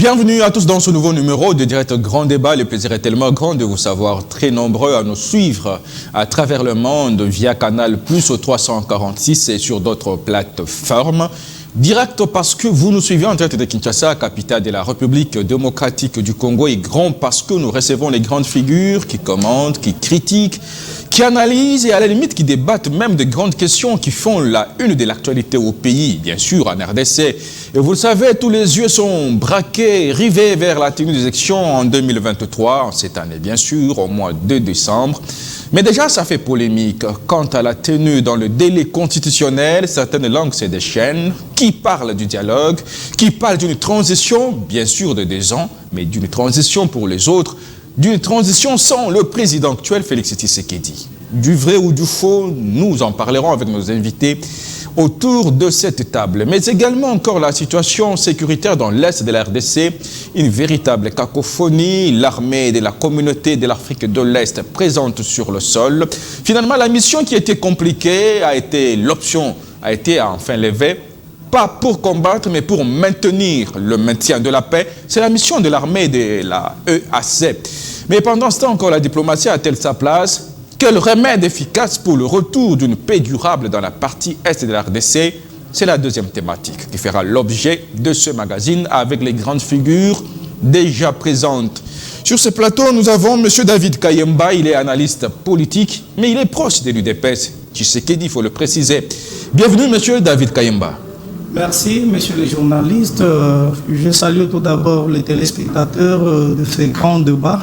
Bienvenue à tous dans ce nouveau numéro de Direct Grand Débat. Le plaisir est tellement grand de vous savoir très nombreux à nous suivre à travers le monde via Canal Plus au 346 et sur d'autres plateformes. Direct parce que vous nous suivez en direct de Kinshasa, capitale de la République démocratique du Congo, et grand parce que nous recevons les grandes figures qui commentent, qui critiquent, qui analysent et à la limite qui débattent même de grandes questions qui font la une de l'actualité au pays, bien sûr en RDC. Et vous le savez, tous les yeux sont braqués, rivés vers la tenue des élections en 2023, en cette année bien sûr, au mois de décembre. Mais déjà, ça fait polémique. Quant à la tenue dans le délai constitutionnel, certaines langues se déchaînent. Qui parle du dialogue, qui parle d'une transition, bien sûr de 2 ans, mais d'une transition pour les autres, d'une transition sans le président actuel, Félix Tshisekedi. Du vrai ou du faux, nous en parlerons avec nos invités autour de cette table. Mais également encore la situation sécuritaire dans l'Est de la RDC, une véritable cacophonie, l'armée de la communauté de l'Afrique de l'Est présente sur le sol. Finalement, la mission qui était compliquée l'option a été enfin levée, pas pour combattre, mais pour maintenir le maintien de la paix. C'est la mission de l'armée de la EAC. Mais pendant ce temps, encore la diplomatie a-t-elle sa place? Quel remède efficace pour le retour d'une paix durable dans la partie est de la RDC? C'est la deuxième thématique qui fera l'objet de ce magazine avec les grandes figures déjà présentes. Sur ce plateau, nous avons M. David Kayemba, il est analyste politique, mais il est proche de l'UDPS. Tshisekedi, il faut le préciser. Bienvenue, M. David Kayemba. Merci, messieurs les journalistes. Je salue tout d'abord les téléspectateurs de ce grand débat,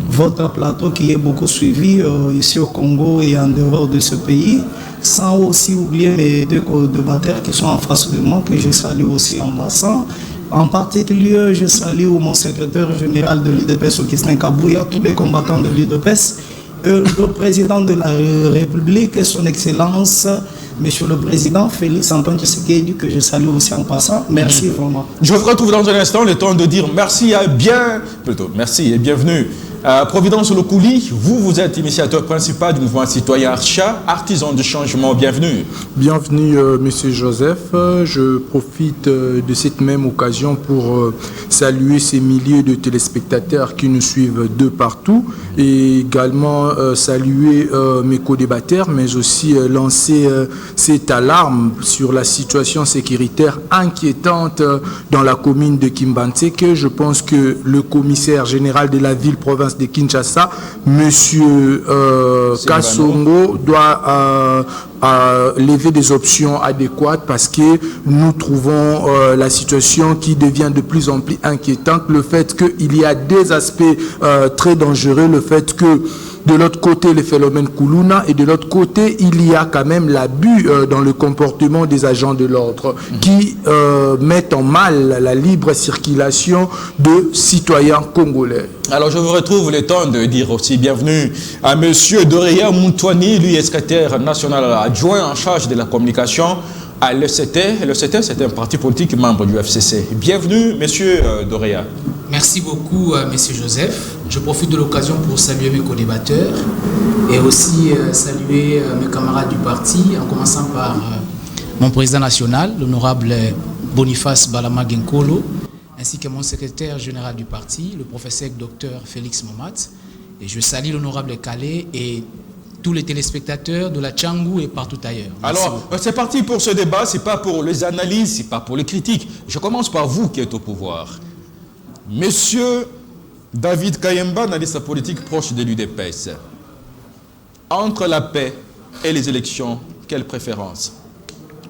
votre plateau qui est beaucoup suivi ici au Congo et en dehors de ce pays, sans aussi oublier les 2 co-débatteurs qui sont en face de moi, que je salue aussi en passant. En particulier, je salue mon secrétaire général de l'UDPS, Augustin Kabouya, tous les combattants de l'UDPS, le président de la République et son Excellence, Monsieur le Président Félix Antoine Tshisekedi, que je salue aussi en passant. Merci vraiment. Je vous retrouve dans un instant, le temps de dire merci et bienvenue. Providence Le Coulis, vous êtes initiateur principal du mouvement citoyen Archa, artisan du changement, bienvenue. Bienvenue, Monsieur Joseph. Je profite de cette même occasion pour saluer ces milliers de téléspectateurs qui nous suivent de partout et également saluer mes co-débatteurs, mais aussi lancer cette alarme sur la situation sécuritaire inquiétante dans la commune de Kimbanté, que je pense que le commissaire général de la ville-province de Kinshasa, Monsieur Kassongo, doit lever des options adéquates parce que nous trouvons la situation qui devient de plus en plus inquiétante. Le fait qu'il y a des aspects très dangereux, le fait que de l'autre côté, les phénomènes Koulouna, et de l'autre côté, il y a quand même l'abus dans le comportement des agents de l'ordre qui mettent en mal la libre circulation de citoyens congolais. Alors, je vous retrouve le temps de dire aussi bienvenue à M. Doreya Moutouani, lui est secrétaire national adjoint en charge de la communication à l'ECT. L'ECT, c'est un parti politique membre du FCC. Bienvenue, M. Doreya. Merci beaucoup, M. Joseph. Je profite de l'occasion pour saluer mes co-débatteurs et aussi saluer mes camarades du parti, en commençant par mon président national, l'honorable Boniface Balama Genkolo, ainsi que mon secrétaire général du parti, le professeur Dr Félix Momat. Et je salue l'honorable Calais et tous les téléspectateurs de la Tchangou et partout ailleurs. Merci. Alors, c'est parti pour ce débat, ce n'est pas pour les analyses, ce n'est pas pour les critiques. Je commence par vous qui êtes au pouvoir. Monsieur David Kayemba, analyste politique proche de l'UDPS. Entre la paix et les élections, quelle préférence?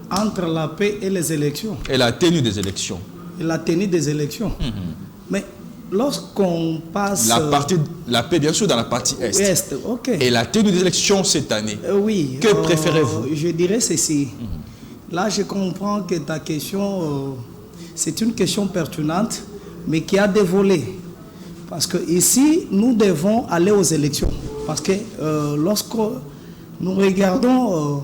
Entre la paix et les élections. Et la tenue des élections. Et la tenue des élections. Mais lorsqu'on passe... La paix, bien sûr, dans la partie Est. Est, ok. Et la tenue des élections cette année. Oui. Que préférez-vous? Je dirais ceci. Là, je comprends que ta question, c'est une question pertinente, mais qui a des volets. Parce que ici, nous devons aller aux élections. Parce que lorsque nous regardons,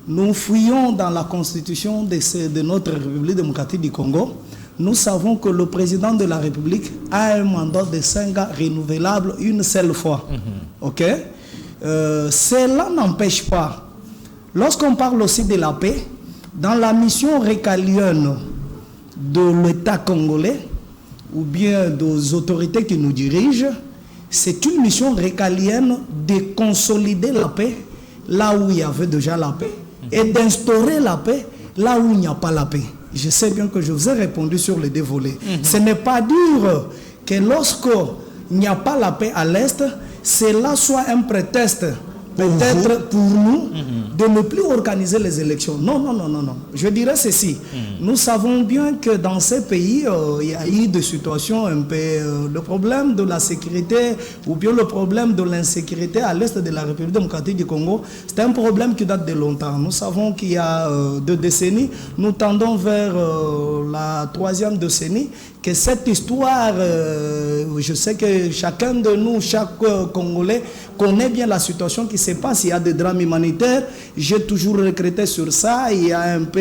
nous fouillons dans la constitution de notre République démocratique du Congo, nous savons que le président de la République a un mandat de 5 ans renouvelable une seule fois. Ok? Cela n'empêche pas. Lorsqu'on parle aussi de la paix, dans la mission récalienne de l'État congolais, ou bien des autorités qui nous dirigent, c'est une mission récalienne de consolider la paix là où il y avait déjà la paix et d'instaurer la paix là où il n'y a pas la paix. Je sais bien que je vous ai répondu sur les deux volets. Ce n'est pas dire que lorsqu'il n'y a pas la paix à l'Est, cela soit un prétexte peut-être pour nous de ne plus organiser les élections. Non, non, non, non, non. Je dirais ceci. Nous savons bien que dans ces pays, il y a eu des situations un peu... le problème de la sécurité ou bien le problème de l'insécurité à l'est de la République démocratique du Congo, c'est un problème qui date de longtemps. Nous savons qu'il y a 2 décennies, nous tendons vers la 3e décennie, que cette histoire, je sais que chacun de nous, chaque Congolais, connaît bien la situation qui se passe. Il y a des drames humanitaires. J'ai toujours regretté sur ça. Il y a un peu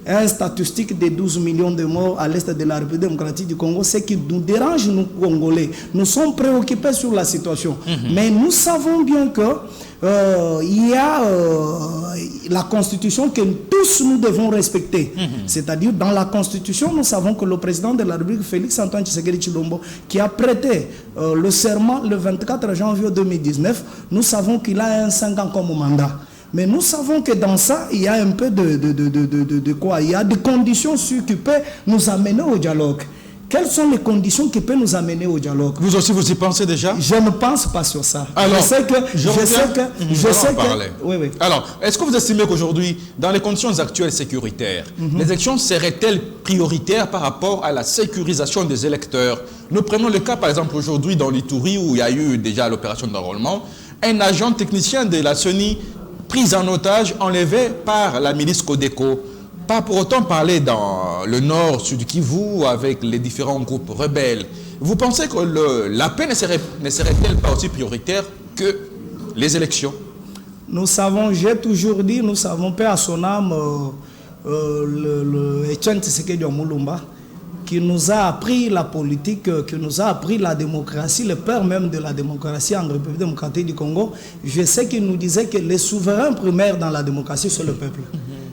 un statistique de 12 millions de morts à l'est de la République démocratique du Congo. Ce qui nous dérange, nous, Congolais. Nous sommes préoccupés sur la situation. Mais nous savons bien que il y a la Constitution que tous nous devons respecter. C'est-à-dire, dans la Constitution, nous savons que le président de la République, Félix Antoine Tshisekedi Tshilombo, qui a prêté le serment le 24 janvier 2019, nous savons qu'il a un 5 ans comme mandat. Mais nous savons que dans ça, il y a un peu de quoi? Il y a des conditions qui peuvent nous amener au dialogue. Quelles sont les conditions qui peuvent nous amener au dialogue? Vous aussi, vous y pensez déjà? Je ne pense pas sur ça. Alors, je sais que... Oui, oui. Alors, est-ce que vous estimez qu'aujourd'hui, dans les conditions actuelles sécuritaires, les élections seraient-elles prioritaires par rapport à la sécurisation des électeurs? Nous prenons le cas, par exemple, aujourd'hui, dans l'Ituri, où il y a eu déjà l'opération d'enrôlement, un agent technicien de la CENI pris en otage, enlevé par la milice Codeco. Pas pour autant parler dans le nord, sud Kivu, avec les différents groupes rebelles. Vous pensez que la paix ne serait-elle pas aussi prioritaire que les élections? Nous savons, j'ai toujours dit, nous savons, paix à son âme, Etienne Tshisekedi Mulumba, qui nous a appris la politique, qui nous a appris la démocratie, le père même de la démocratie en République démocratique du Congo. Je sais qu'il nous disait que les souverains primaires dans la démocratie, c'est le peuple.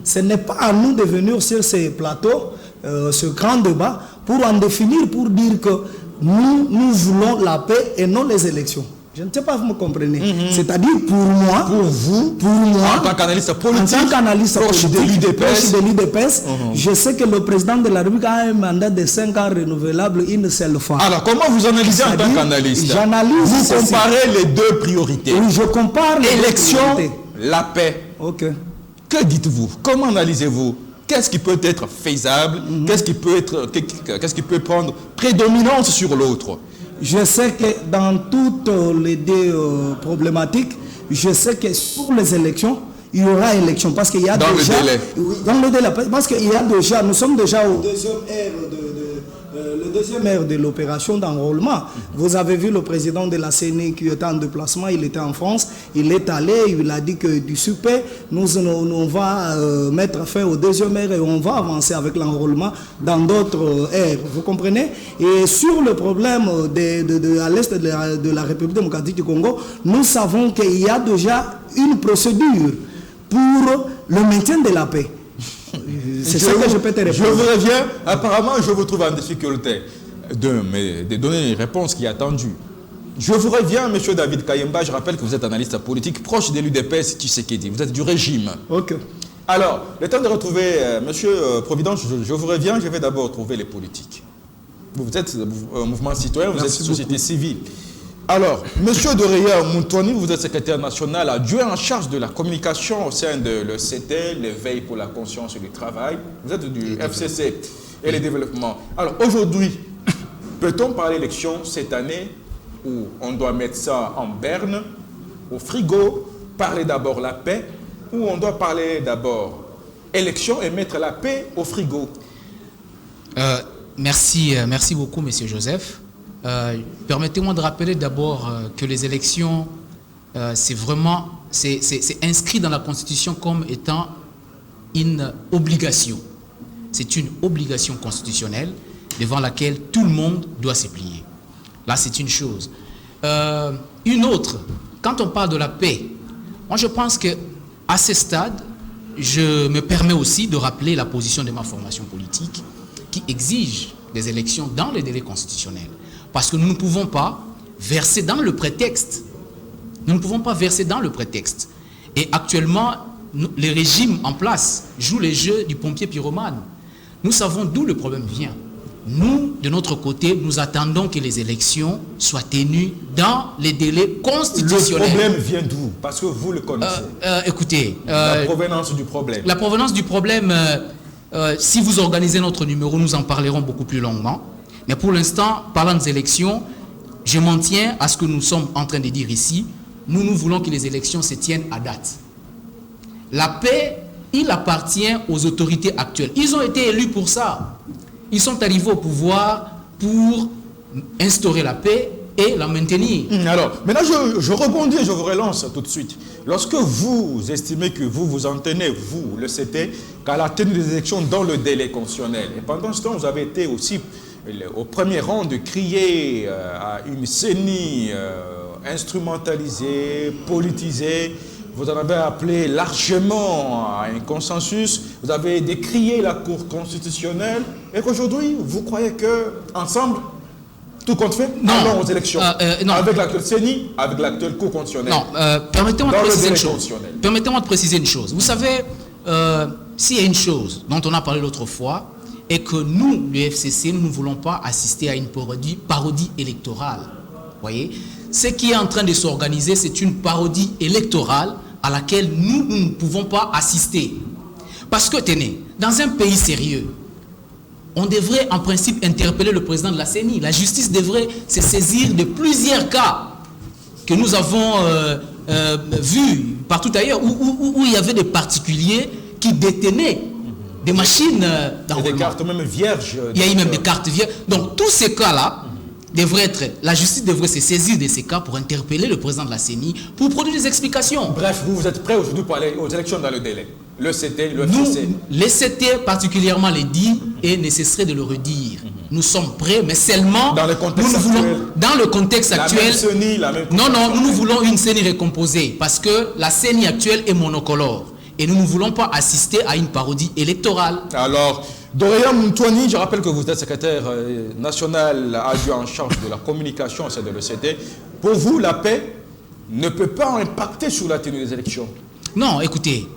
Ce n'est pas à nous de venir sur ces plateaux, ce grand débat, pour en définir, pour dire que nous voulons la paix et non les élections. Je ne sais pas si vous me comprenez. C'est-à-dire, pour moi, en tant qu'analyste politique, proche de l'UDPS, je sais que le président de la République a un mandat de 5 ans renouvelable une seule fois. Alors, comment vous analysez en tant qu'analyste? J'analyse. Vous comparez les deux priorités. Oui, je compare les élection, deux priorités. la paix. Ok. Que dites-vous? Comment analysez-vous? Qu'est-ce qui peut être faisable? Qu'est-ce qui peut prendre prédominance sur l'autre? Je sais que dans toutes les deux problématiques, je sais que pour les élections, il y aura élection. Parce qu'il y a dans déjà... le délai. Dans le délai. Parce qu'il y a déjà... Nous sommes déjà au deuxième ère de l'opération d'enrôlement. Vous avez vu le président de la CENI qui était en déplacement, il était en France, il est allé, il a dit que du super, on va mettre fin au deuxième ère et on va avancer avec l'enrôlement dans d'autres ères. Vous comprenez? Et sur le problème à l'est de la République démocratique du Congo, nous savons qu'il y a déjà une procédure pour le maintien de la paix. C'est ça que je peux te répondre. Je vous reviens. Apparemment, je vous trouve en difficulté de donner une réponse qui est attendue. Je vous reviens, M. David Kayemba. Je rappelle que vous êtes analyste politique proche de l'UDPS Tshisekedi. Vous êtes du régime. Ok. Alors, le temps de retrouver M. Providence, je vous reviens. Je vais d'abord trouver les politiques. Vous êtes un mouvement citoyen, vous êtes société civile. Alors, M. Doreya Moutouani, vous êtes secrétaire national adjoint en charge de la communication au sein de l'ECT, l'éveil pour la conscience du travail. Vous êtes du FCC et le développement. Alors, aujourd'hui, peut-on parler d'élection cette année où on doit mettre ça en berne, au frigo, parler d'abord la paix, ou on doit parler d'abord élection et mettre la paix au frigo? Merci beaucoup, M. Joseph. Permettez-moi de rappeler d'abord que les élections, c'est inscrit dans la Constitution comme étant une obligation. C'est une obligation constitutionnelle devant laquelle tout le monde doit se plier. Là, c'est une chose. Une autre, quand on parle de la paix, moi je pense qu'à ce stade, je me permets aussi de rappeler la position de ma formation politique qui exige des élections dans les délais constitutionnels. Parce que nous ne pouvons pas verser dans le prétexte. Nous ne pouvons pas verser dans le prétexte. Et actuellement, les régimes en place jouent les jeux du pompier pyromane. Nous savons d'où le problème vient. Nous, de notre côté, nous attendons que les élections soient tenues dans les délais constitutionnels. Le problème vient d'où? Parce que vous le connaissez. Écoutez... la provenance du problème. La provenance du problème, si vous organisez notre numéro, nous en parlerons beaucoup plus longuement. Mais pour l'instant, parlant des élections, je m'en tiens à ce que nous sommes en train de dire ici. Nous voulons que les élections se tiennent à date. La paix, il appartient aux autorités actuelles. Ils ont été élus pour ça. Ils sont arrivés au pouvoir pour instaurer la paix et la maintenir. Alors, maintenant je rebondis et je vous relance tout de suite. Lorsque vous estimez que vous en tenez, vous, le CT, qu'à la tenue des élections dans le délai constitutionnel, et pendant ce temps, vous avez été aussi au premier rang de crier à une CENI instrumentalisée, politisée. Vous en avez appelé largement à un consensus. Vous avez décrié la Cour constitutionnelle. Et qu'aujourd'hui, vous croyez que ensemble, tout compte fait, allons aux élections. Non. Avec l'actuelle CENI, avec l'actuelle Cour constitutionnelle. Non, permettez-moi de préciser une chose. Vous savez, s'il y a une chose dont on a parlé l'autre fois, et que nous, le FCC, nous ne voulons pas assister à une parodie électorale. Vous voyez, ce qui est en train de s'organiser, c'est une parodie électorale à laquelle nous ne pouvons pas assister. Parce que, tenez, dans un pays sérieux, on devrait en principe interpeller le président de la CENI. La justice devrait se saisir de plusieurs cas que nous avons vus partout ailleurs, où il y avait des particuliers qui détenaient des machines d'enrôlement. Des cartes même vierges. Il y a eu même des cartes vierges. Donc tous ces cas-là, la justice devrait se saisir de ces cas pour interpeller le président de la CENI, pour produire des explications. Bref, vous êtes prêts aujourd'hui pour aller aux élections dans le délai. Le CT, le FCC. Les CT particulièrement les dit et ne cesserait de le redire. Nous sommes prêts, mais seulement dans le contexte actuel. Dans le contexte actuel. Non, nous voulons une CENI récomposée parce que la CENI actuelle est monocolore. Et nous ne voulons pas assister à une parodie électorale. Alors, Doria Moutouani, je rappelle que vous êtes secrétaire national adjoint en charge de la communication au sein de l'ECT. Pour vous, la paix ne peut pas impacter sur la tenue des élections? Non, écoutez,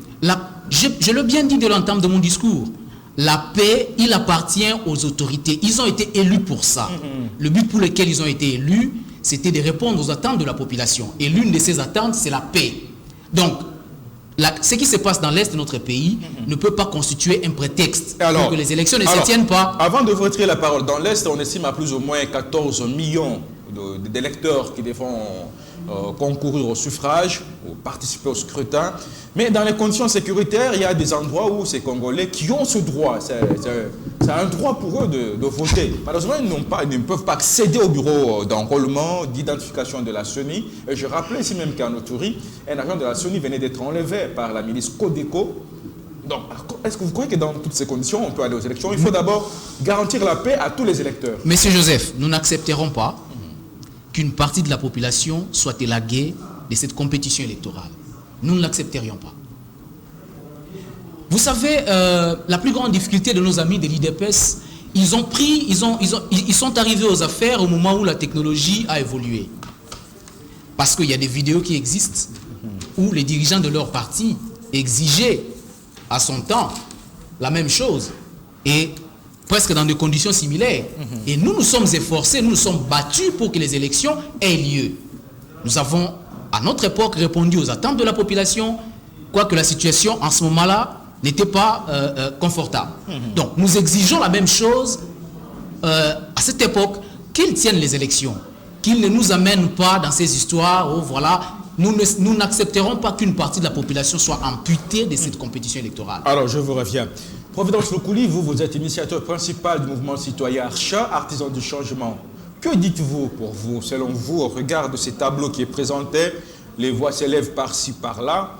je l'ai bien dit de l'entame de mon discours. La paix, il appartient aux autorités. Ils ont été élus pour ça. Le but pour lequel ils ont été élus, c'était de répondre aux attentes de la population. Et l'une de ces attentes, c'est la paix. Donc, ce qui se passe dans l'Est de notre pays ne peut pas constituer un prétexte pour que les élections ne se tiennent pas. Avant de vous retirer la parole, dans l'Est, on estime à plus ou moins 14 millions d'électeurs qui devront concourir au suffrage, ou participer au scrutin. Mais dans les conditions sécuritaires, il y a des endroits où ces Congolais qui ont ce droit, c'est un droit pour eux de voter. Malheureusement, ils ne peuvent pas accéder au bureau d'enrôlement, d'identification de la CENI. Et je rappelais ici même qu'à Noturi, un agent de la CENI venait d'être enlevé par la milice Codeco. Donc, est-ce que vous croyez que dans toutes ces conditions, on peut aller aux élections? Il faut d'abord garantir la paix à tous les électeurs. Monsieur Joseph, nous n'accepterons pas qu'une partie de la population soit élaguée de cette compétition électorale. Nous ne l'accepterions pas. Vous savez, la plus grande difficulté de nos amis de l'IDPS, ils sont arrivés aux affaires au moment où la technologie a évolué. Parce qu'il y a des vidéos qui existent où les dirigeants de leur parti exigeaient à son temps la même chose et presque dans des conditions similaires. Et nous nous sommes efforcés, nous nous sommes battus pour que les élections aient lieu. Nous avons, à notre époque, répondu aux attentes de la population, quoique la situation en ce moment-là n'était pas confortable. Donc, nous exigeons la même chose à cette époque, qu'ils tiennent les élections, qu'ils ne nous amènent pas dans ces histoires où, voilà, nous n'accepterons pas qu'une partie de la population soit amputée de cette compétition électorale. Alors, je vous reviens. Providence Lokouli, vous êtes initiateur principal du mouvement citoyen Archa, artisan du changement. Que dites-vous pour vous, selon vous, au regard de ces tableaux qui est présenté? Les voix s'élèvent par-ci, par-là.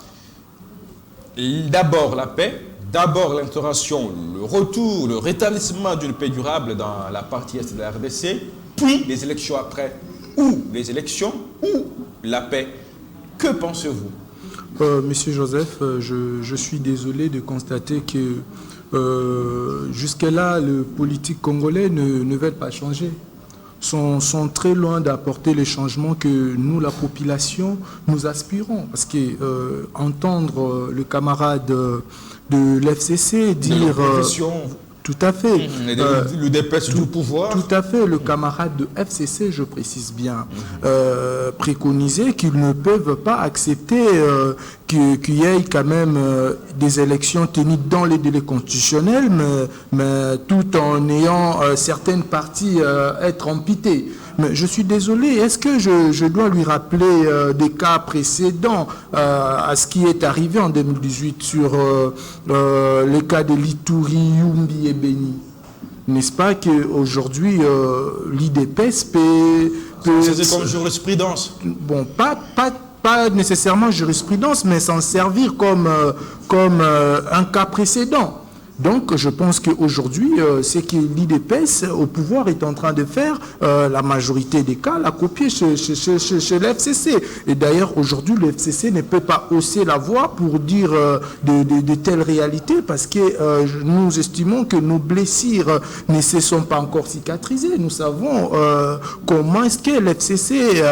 D'abord la paix, d'abord l'instauration, le retour, le rétablissement d'une paix durable dans la partie est de la RDC, puis les élections après. Ou les élections, ou la paix. Que pensez-vous? Monsieur Joseph, je suis désolé de constater que jusque-là, le politique congolais ne veut pas changer. Sont très loin d'apporter les changements que nous, la population, nous aspirons. Parce que entendre le camarade de l'FCC dire... Tout à fait. Le dépêche du pouvoir. Tout à fait. Le camarade de FCC, je précise bien, préconisait qu'ils ne peuvent pas accepter qu'il y ait quand même des élections tenues dans les délais constitutionnels, mais tout en ayant certaines parties être amputées. Mais je suis désolé, est-ce que je dois lui rappeler des cas précédents à ce qui est arrivé en 2018 sur les cas de Lituri, Yumbi et Beni? N'est-ce pas qu'aujourd'hui, l'IDPS peut... C'est comme jurisprudence. Bon, pas nécessairement jurisprudence, mais s'en servir comme un cas précédent. Donc, je pense qu'aujourd'hui, c'est que l'IDPS au pouvoir est en train de faire, la majorité des cas, la copier chez l'FCC. Et d'ailleurs, aujourd'hui, le FCC ne peut pas hausser la voix pour dire de telles réalités parce que nous estimons que nos blessures ne se sont pas encore cicatrisées. Nous savons comment est-ce que l'FCC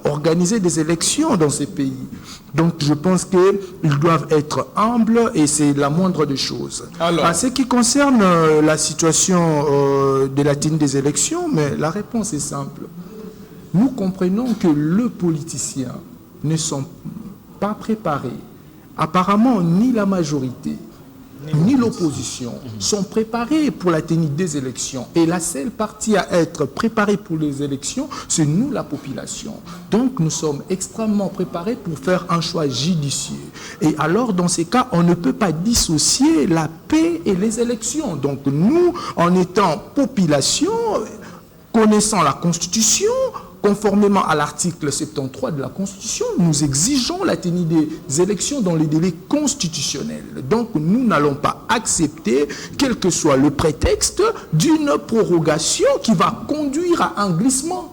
organisait des élections dans ces pays. Donc, je pense qu'ils doivent être humbles et c'est la moindre des choses. Alors, en ce qui concerne la situation de la tenue des élections, mais la réponse est simple. Nous comprenons que les politiciens ne sont pas préparés. Apparemment, ni la majorité, ni l'opposition sont préparés pour la tenue des élections. Et la seule partie à être préparée pour les élections, c'est nous, la population. Donc, nous sommes extrêmement préparés pour faire un choix judicieux. Et alors, dans ces cas, on ne peut pas dissocier la paix et les élections. Donc, nous, en étant population, connaissant la Constitution, conformément à l'article 73 de la Constitution, nous exigeons la tenue des élections dans les délais constitutionnels. Donc, nous n'allons pas accepter, quel que soit le prétexte, d'une prorogation qui va conduire à un glissement.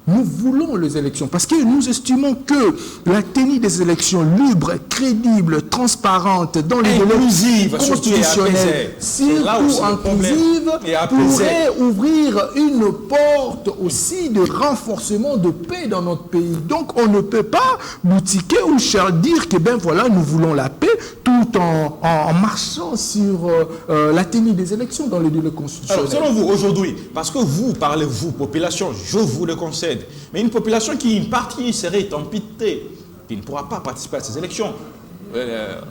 Nous voulons les élections parce que nous estimons que la tenue des élections libres, crédibles, transparentes, dans les délais constitutionnels, surtout inclusives, pourrait ouvrir une porte aussi de renforcement de paix dans notre pays. Donc on ne peut pas boutiquer ou dire que ben voilà, nous voulons la paix tout en marchant sur la tenue des élections dans les délais constitutionnels. Alors selon vous, aujourd'hui, parce que vous parlez, vous, population, je vous le concède, mais une population qui, une partie serait amputée, qui ne pourra pas participer à ces élections.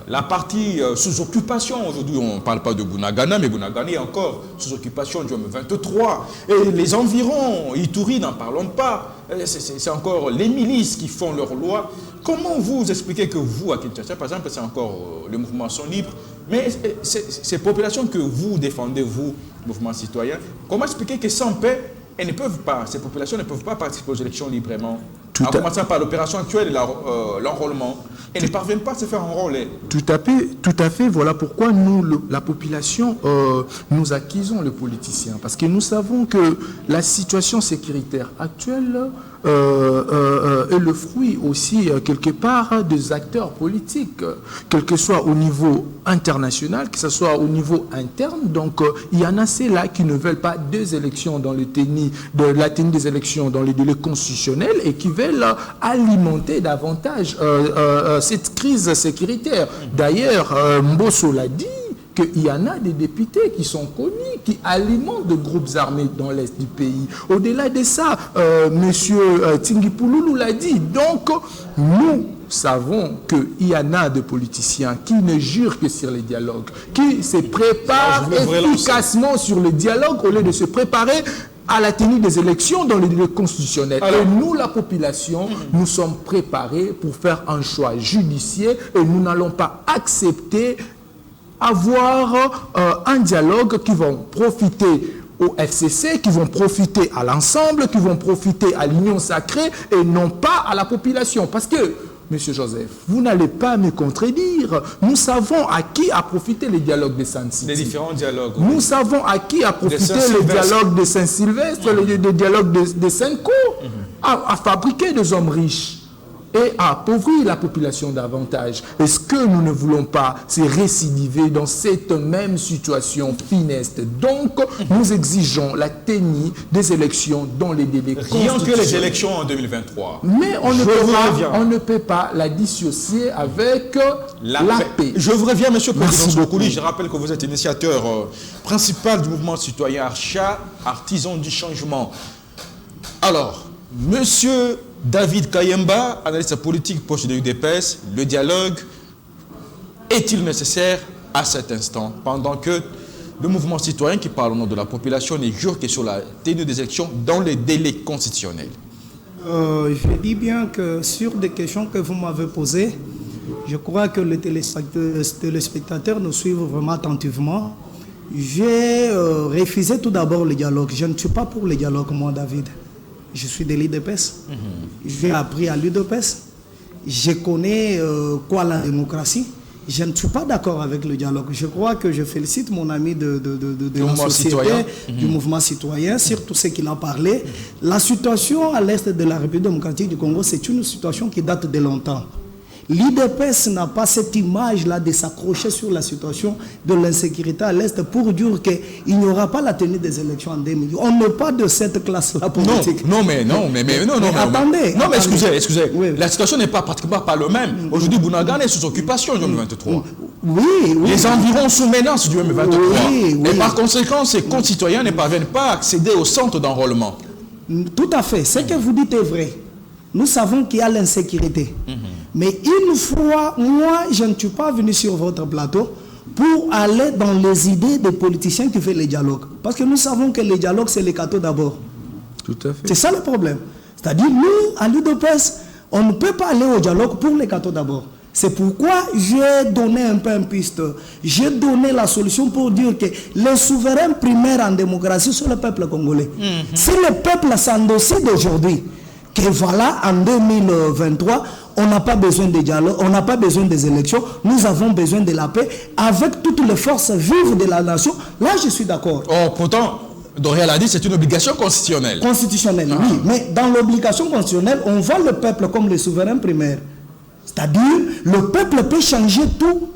La partie sous occupation, aujourd'hui on ne parle pas de Bunagana, mais Bunagana est encore sous occupation du M23. Et les environs, Ituri, n'en parlons pas. C'est encore les milices qui font leurs lois. Comment vous expliquez que vous, à Kinshasa, par exemple, c'est encore le mouvement Son Libre, mais ces populations que vous défendez, vous, mouvement citoyen, comment expliquer que sans paix, elles ne peuvent pas, ces populations ne peuvent pas participer aux élections librement, en commençant par l'opération actuelle et l'enrôlement. Elles ne parviennent pas à se faire enrôler. Tout à fait. Voilà pourquoi nous, la population, nous acquisons les politiciens. Parce que nous savons que la situation sécuritaire actuelle est le fruit aussi, quelque part, des acteurs politiques, quel que soit au niveau international, que ce soit au niveau interne. Donc, il y en a ceux-là qui ne veulent pas des élections dans la tenue des élections dans les délais constitutionnels et qui veulent alimenter davantage cette crise sécuritaire. D'ailleurs, Mbosso l'a dit, qu'il y en a des députés qui sont connus, qui alimentent de groupes armés dans l'est du pays. Au-delà de ça, M. Tingipouloulou l'a dit. Donc, nous savons qu'il y en a de politiciens qui ne jurent que sur les dialogues, qui se préparent efficacement sur le dialogue au lieu de se préparer à la tenue des élections dans les délais constitutionnels. Alors, et nous, la population, nous sommes préparés pour faire un choix judiciaire et nous n'allons pas accepter avoir un dialogue qui va profiter au FCC, qui vont profiter à l'ensemble, qui vont profiter à l'union sacrée et non pas à la population. Parce que, Monsieur Joseph, vous n'allez pas me contredire. Nous savons à qui a profité le dialogue de Saint-City. Les différents dialogues. Nous savons à qui a profité le dialogue de Saint-Sylvestre, le dialogue de Saint-Co, à fabriquer des hommes riches. et à appauvrir la population davantage. Est-ce que nous ne voulons pas se récidiver dans cette même situation funeste? Donc, nous exigeons la tenue des élections dans les délais Rien que les élections en 2023. Mais on ne peut pas la dissocier avec la paix. Je vous reviens, Monsieur le Président Sokouli. Je rappelle que vous êtes initiateur principal du mouvement citoyen Archa, artisan du changement. Alors, Monsieur David Kayemba, analyste politique proche de l'UDPS, le dialogue est-il nécessaire à cet instant, pendant que le mouvement citoyen qui parle au nom de la population ne jure que sur la tenue des élections dans les délais constitutionnels? Je dis bien que sur des questions que vous m'avez posées, je crois que les téléspectateurs nous suivent vraiment attentivement. J'ai refusé tout d'abord le dialogue. Je ne suis pas pour le dialogue, moi, David. Je suis de l'UDPS. J'ai appris à l'UDPS. Je connais quoi la démocratie. Je ne suis pas d'accord avec le dialogue. Je crois que je félicite mon ami de la société, du mouvement citoyen, sur tout ce qu'il a parlé. La situation à l'est de la République démocratique du Congo, c'est une situation qui date de longtemps. L'IDPS n'a pas cette image-là de s'accrocher sur la situation de l'insécurité à l'Est pour dire qu'il n'y aura pas la tenue des élections en 2000. On n'est pas de cette classe-là politique. Non, mais attendez. Non, mais excusez. Oui. La situation n'est pas pratiquement pas le même. Aujourd'hui, Bounagan est sous occupation du M23. Oui. Les environs sous menace du M23. Oui. Et par conséquent, ces concitoyens ne parviennent pas à accéder au centre d'enrôlement. Tout à fait. Ce que vous dites est vrai. Nous savons qu'il y a l'insécurité. Mais une fois, moi, je ne suis pas venu sur votre plateau pour aller dans les idées des politiciens qui font les dialogues. Parce que nous savons que les dialogues, c'est les cadeaux d'abord. Tout à fait. C'est ça le problème. C'est-à-dire, nous, à l'UDPS, on ne peut pas aller au dialogue pour les cadeaux d'abord. C'est pourquoi j'ai donné un peu un piste. J'ai donné la solution pour dire que les souverains primaires en démocratie sont le peuple congolais. Si le peuple s'endossit d'aujourd'hui, que voilà, en 2023, on n'a pas besoin de dialogue, on n'a pas besoin des élections, nous avons besoin de la paix avec toutes les forces vives de la nation. Là, je suis d'accord. Oh, pourtant, Dorial a dit que c'est une obligation constitutionnelle. Constitutionnelle, oui. Mais dans l'obligation constitutionnelle, on voit le peuple comme le souverain primaire. C'est-à-dire, le peuple peut changer tout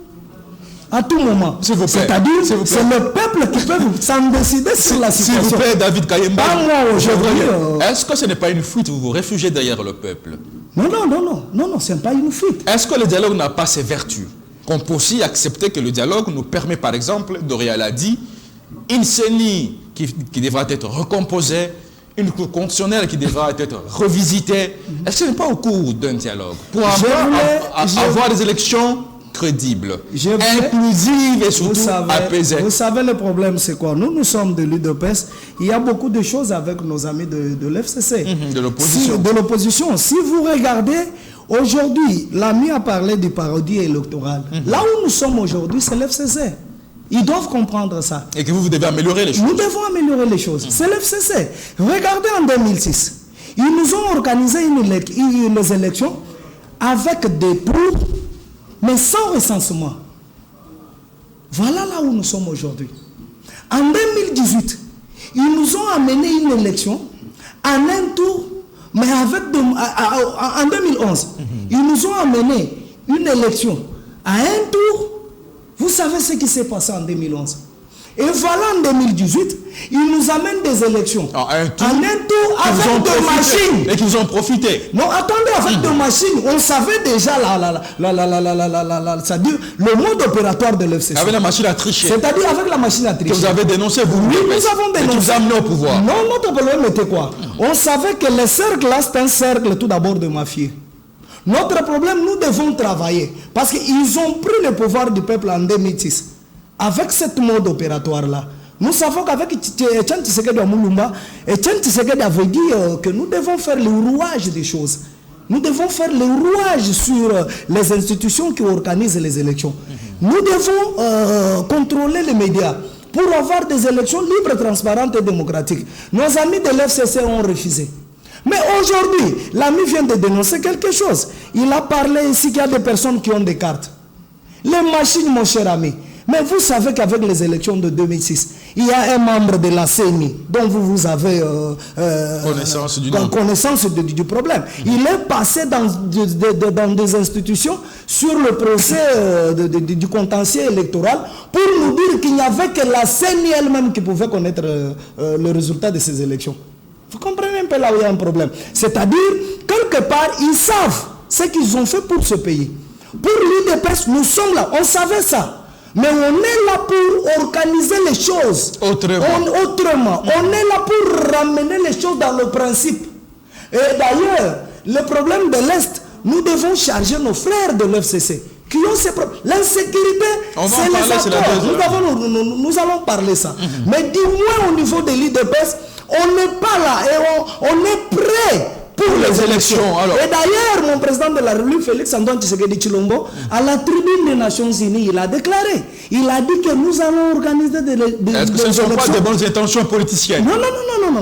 à tout moment. C'est-à-dire, c'est le peuple qui peut s'en décider sur la situation. S'il vous plaît, David Kayemba, pas moi aujourd'hui. Est-ce que ce n'est pas une fuite, vous vous réfugiez derrière le peuple? Non, ce n'est pas une fuite. Est-ce que le dialogue n'a pas ses vertus? Qu'on peut aussi accepter que le dialogue nous permet, par exemple, Dorial a dit, une CENI qui devra être recomposée, une cour constitutionnelle qui devra être revisitée. Est-ce que ce n'est pas au cours d'un dialogue pour avoir des élections crédibles, inclusives et surtout apaisées? Vous savez, le problème, c'est quoi? Nous sommes de l'UDPS. Il y a beaucoup de choses avec nos amis de l'FCC. De l'opposition. De l'opposition. Si vous regardez, aujourd'hui, l'ami a parlé du paradis électoral. Là où nous sommes aujourd'hui, c'est l'FCC. Ils doivent comprendre ça. Et que vous devez améliorer les choses. Nous devons améliorer les choses. C'est l'FCC. Regardez en 2006. Ils nous ont organisé les élections avec des tours, mais sans recensement. Voilà là où nous sommes aujourd'hui. En 2018, ils nous ont amené une élection en un tour, mais avec en 2011, ils nous ont amené une élection à un tour. Vous savez ce qui s'est passé en 2011. Et voilà en 2018, ils nous amènent des élections. En un tour avec des machines. Et qu'ils ont profité. Non, attendez, avec des machines. On savait déjà c'est-à-dire le mode opératoire de l'FCC. Avec la machine à tricher. C'est-à-dire avec la machine à tricher. Que vous avez dénoncé, vous. Oui, nous avons dénoncé. Et qui vous a amené au pouvoir. Non, notre problème était quoi? On savait que le cercle là, c'est un cercle tout d'abord de mafieux. Notre problème, nous devons travailler. Parce qu'ils ont pris le pouvoir du peuple en 2006. Avec cette mode opératoire-là. Nous savons qu'avec Etienne Tshisekedi Moulumba, Etienne Tshisekedi avait dit que nous devons faire le rouage des choses. Nous devons faire le rouage sur les institutions qui organisent les élections. Nous devons contrôler les médias pour avoir des élections libres, transparentes et démocratiques. Nos amis de l'FCC ont refusé. Mais aujourd'hui, l'ami vient de dénoncer quelque chose. Il a parlé ici qu'il y a des personnes qui ont des cartes. Les machines, mon cher ami. Mais vous savez qu'avec les élections de 2006, il y a un membre de la CENI dont vous avez connaissance du problème. Il est passé dans des institutions sur le procès du contentieux électoral pour nous dire qu'il n'y avait que la CENI elle-même qui pouvait connaître le résultat de ces élections. Vous comprenez un peu là où il y a un problème. C'est-à-dire, quelque part, ils savent ce qu'ils ont fait pour ce pays. Pour l'UDPS, nous sommes là, on savait ça. Mais on est là pour organiser les choses. Autrement. On est là pour ramener les choses dans le principe. Et d'ailleurs, le problème de l'Est, nous devons charger nos frères de l'FCC qui ont ces problèmes. L'insécurité, c'est les accords. Nous allons parler ça. Mais du moins au niveau de l'UDPS, on n'est pas là et on est prêt pour les élections. Alors. Et d'ailleurs, mon président de la République, Félix Antoine Tshisekedi Tshilombo, à la tribune des Nations Unies, il a déclaré, il a dit que nous allons organiser des élections. Est-ce que ce ne sont pas de bonnes intentions politiciennes? Non.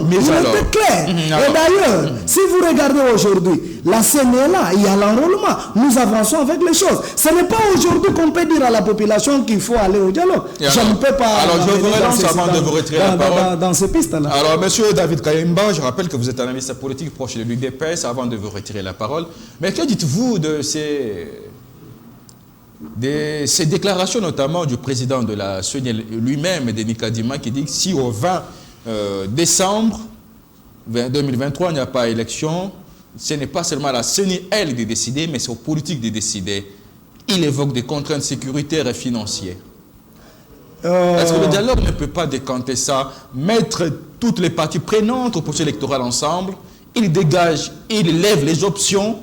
Mais il était clair. Et d'ailleurs, si vous regardez aujourd'hui, la CENI est là, il y a l'enrôlement. Nous avançons avec les choses. Ce n'est pas aujourd'hui qu'on peut dire à la population qu'il faut aller au dialogue. Je ne peux pas... Alors, je vous relance avant de vous retirer la parole. Dans ces pistes-là. Alors, monsieur David Kayemba, je rappelle que vous êtes analyste politique proche de l'UDPS, avant de vous retirer la parole. Mais que dites-vous de ces déclarations, notamment du président de la CENI lui-même, Denis Kadima, qui dit que si au 20 décembre 2023, il n'y a pas élection, ce n'est pas seulement la CENI, elle, de décider, mais c'est aux politiques de décider. Il évoque des contraintes sécuritaires et financières. Est-ce que le dialogue ne peut pas décanter ça, mettre toutes les parties prenantes au processus électoral ensemble? Il dégage, il lève les options,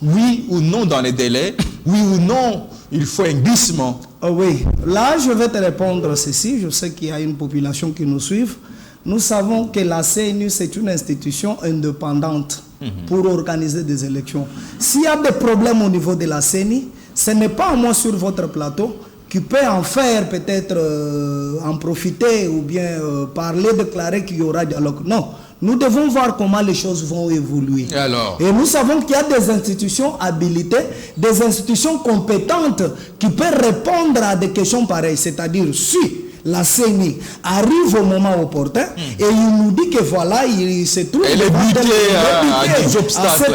oui ou non dans les délais, oui ou non, il faut un glissement. Oui, là je vais te répondre ceci, je sais qu'il y a une population qui nous suit. Nous savons que la CNU, c'est une institution indépendante pour organiser des élections. S'il y a des problèmes au niveau de la CENI, ce n'est pas moi sur votre plateau qui peut en faire, peut-être en profiter ou bien parler, déclarer qu'il y aura dialogue. Non, nous devons voir comment les choses vont évoluer. Et nous savons qu'il y a des institutions habilitées, des institutions compétentes qui peuvent répondre à des questions pareilles. C'est-à-dire, si la CENI arrive au moment opportun et il nous dit que voilà, il se trouve à des obstacles,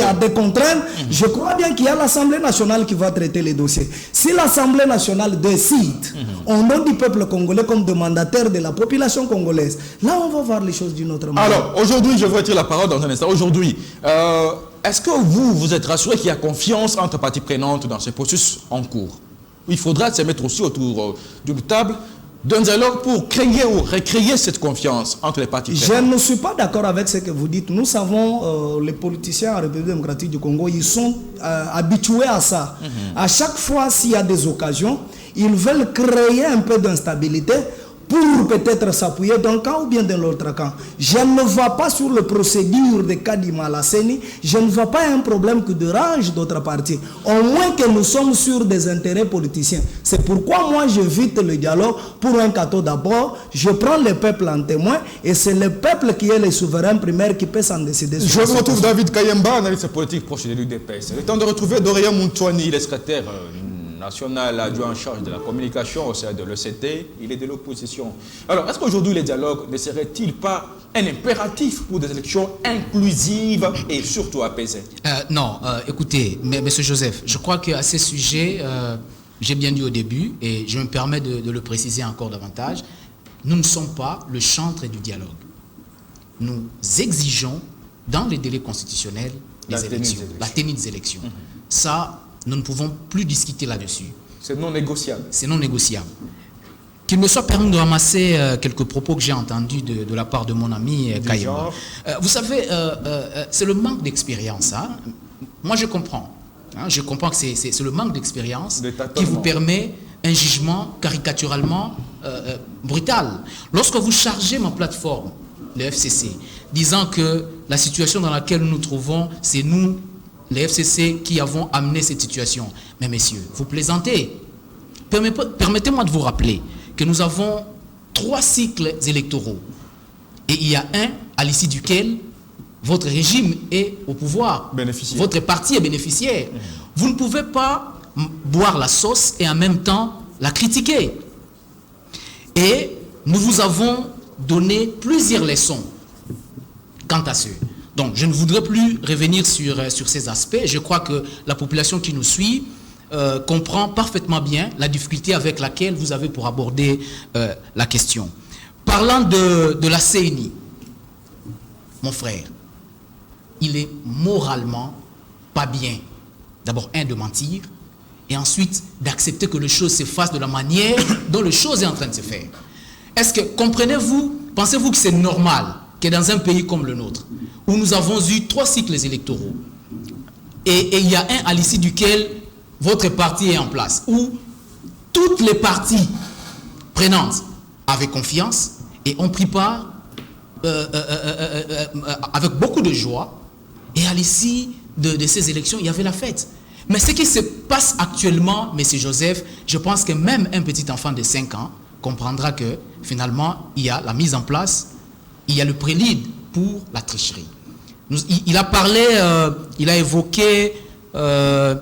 à des contraintes. Je crois bien qu'il y a l'Assemblée nationale qui va traiter les dossiers. Si l'Assemblée nationale décide au nom du peuple congolais comme de mandataire de la population congolaise, là on va voir les choses d'une autre manière. Alors aujourd'hui, je vais retirer la parole dans un instant. Aujourd'hui, est-ce que vous êtes rassuré qu'il y a confiance entre parties prenantes dans ce processus en cours? Il faudra se mettre aussi autour d'une table d'un dialogue pour créer ou recréer cette confiance entre les parties prenantes. Je ne suis pas d'accord avec ce que vous dites. Nous savons, les politiciens en République démocratique du Congo, ils sont habitués à ça. À chaque fois, s'il y a des occasions, ils veulent créer un peu d'instabilité pour peut-être s'appuyer dans le camp ou bien dans l'autre camp. Je ne vois pas sur le procédure de Kadima à la CENI, je ne vois pas un problème qui dérange d'autres parties. Au moins que nous sommes sur des intérêts politiciens. C'est pourquoi moi j'évite le dialogue pour un cadeau d'abord. Je prends le peuple en témoin et c'est le peuple qui est le souverain primaire qui peut s'en décider. Je vous retrouve David Kayemba, analyste politique proche de l'UDPS. Il est temps de retrouver Doria Moutouani, le secrétaire national adjoint en charge de la communication au sein de l'ECT, il est de l'opposition. Alors, est-ce qu'aujourd'hui, les dialogues ne seraient-ils pas un impératif pour des élections inclusives et surtout apaisées? Non, écoutez, Monsieur Joseph, je crois qu'à ces sujets, j'ai bien dit au début, et je me permets de le préciser encore davantage, nous ne sommes pas le chantre du dialogue. Nous exigeons, dans les délais constitutionnels, la tenue des élections. Ça, nous ne pouvons plus discuter là-dessus. C'est non négociable. C'est non négociable. Qu'il me soit permis de ramasser quelques propos que j'ai entendus de la part de mon ami Kayemba. Vous savez, c'est le manque d'expérience. Hein. Moi, je comprends. Hein, je comprends que c'est le manque d'expérience qui vous permet un jugement caricaturalement brutal. Lorsque vous chargez ma plateforme, le FCC, disant que la situation dans laquelle nous nous trouvons, c'est nous, les FCC, qui avons amené cette situation. Mais messieurs, vous plaisantez. Permettez-moi de vous rappeler que nous avons 3 cycles électoraux. Et il y a un à l'issue duquel votre régime est au pouvoir. Votre parti est bénéficiaire. Vous ne pouvez pas boire la sauce et en même temps la critiquer. Et nous vous avons donné plusieurs leçons quant à ce. Donc, je ne voudrais plus revenir sur ces aspects. Je crois que la population qui nous suit comprend parfaitement bien la difficulté avec laquelle vous avez pour aborder la question. Parlant de la CENI, mon frère, il est moralement pas bien, d'abord, de mentir, et ensuite d'accepter que les choses se fassent de la manière dont les choses sont en train de se faire. Est-ce que, comprenez-vous, pensez-vous que c'est normal que dans un pays comme le nôtre, où nous avons eu 3 cycles électoraux, et il y a un à l'issue duquel votre parti est en place, où toutes les parties prenantes avaient confiance et ont pris part avec beaucoup de joie, et à l'issue de ces élections, il y avait la fête. Mais ce qui se passe actuellement, M. Joseph, je pense que même un petit enfant de 5 ans comprendra que finalement, il y a la mise en place, il y a le prélude pour la tricherie. Il a parlé, il a évoqué la